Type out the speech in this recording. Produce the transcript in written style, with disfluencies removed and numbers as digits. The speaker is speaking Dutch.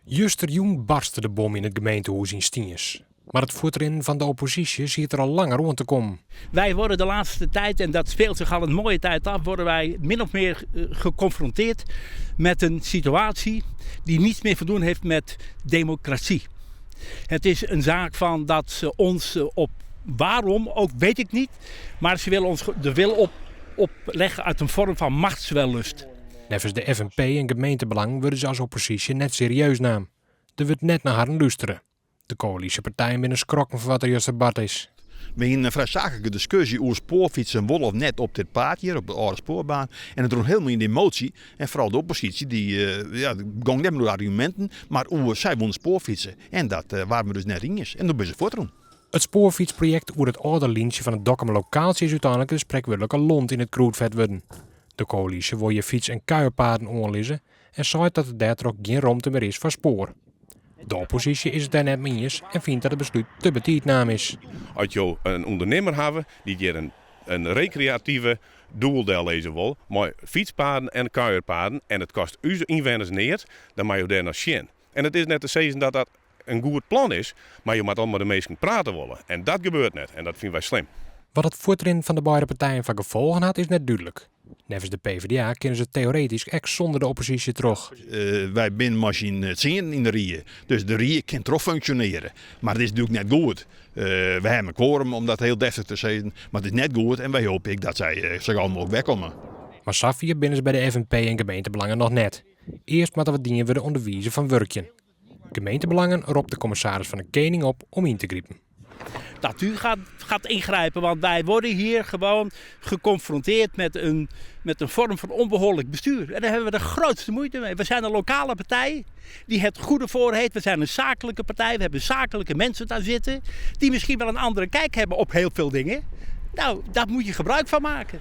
Justerjoen barstte de bom in het gemeentehuis in Stiens. Maar het voetrin van de oppositie ziet er al langer rond te komen. Wij worden de laatste tijd, en dat speelt zich al een mooie tijd af, worden wij min of meer geconfronteerd met een situatie die niets meer te doen heeft met democratie. Het is een zaak van dat ze ons waarom, ook weet ik niet, maar ze willen ons de wil opleggen uit een vorm van machtswellust. Nevens de FNP en gemeentebelang worden ze als oppositie net serieus naam. Er wordt net naar haar luisteren. De coalitiepartijen binnen schrokken van wat er juist debat is. We hebben een vrij zakelijke discussie over spoorfietsen wel of net op dit paard hier, op de oude spoorbaan. En het drong helemaal in de emotie. En vooral de oppositie, die ging niet door argumenten, maar hoe zij willen spoorfietsen. En dat waren we dus net in is. En daar ben ze voortdoen. Het spoorfietsproject over het oude lintje van het Dokkum locatie is uiteindelijk de spreekwoordelijke lont in het kroetvet worden. De coalitie wil je fiets- en kuierpaden onlezen en zei dat er daar ook geen ruimte meer is voor spoor. De oppositie is het daar net mee eens en vindt dat het besluit te betijdnaam is. Als je een ondernemer hebben die hier een recreatieve doeldeel lezen wil, maar fietspaden en kuierpaden en het kost u inwoners neer, dan mag je daar naar zien. En het is net te zeggen dat dat een goed plan is, maar je moet allemaal de mensen praten willen. En dat gebeurt net en dat vinden wij slim. Wat het voortrein van de beide partijen van gevolgen had, is net duidelijk. Nevens de PvdA kunnen ze theoretisch echt zonder de oppositie terug. Wij zijn machine 10 in de rieën. Dus de rieën kan toch functioneren. Maar het is natuurlijk net goed. We hebben een quorum om dat heel deftig te zeggen. Maar het is net goed en wij hopen dat zij zo gauw mogelijk wegkomen. Maar Safia binnen ze bij de FNP en gemeentebelangen nog net. Eerst moeten we dingen worden onderwijzen van werkjen. Gemeentebelangen roept de commissaris van de Koning op om in te grijpen. Dat u gaat ingrijpen, want wij worden hier gewoon geconfronteerd met een vorm van onbehoorlijk bestuur. En daar hebben we de grootste moeite mee. We zijn een lokale partij die het goede voor heeft. We zijn een zakelijke partij, we hebben zakelijke mensen daar zitten die misschien wel een andere kijk hebben op heel veel dingen. Nou, daar moet je gebruik van maken.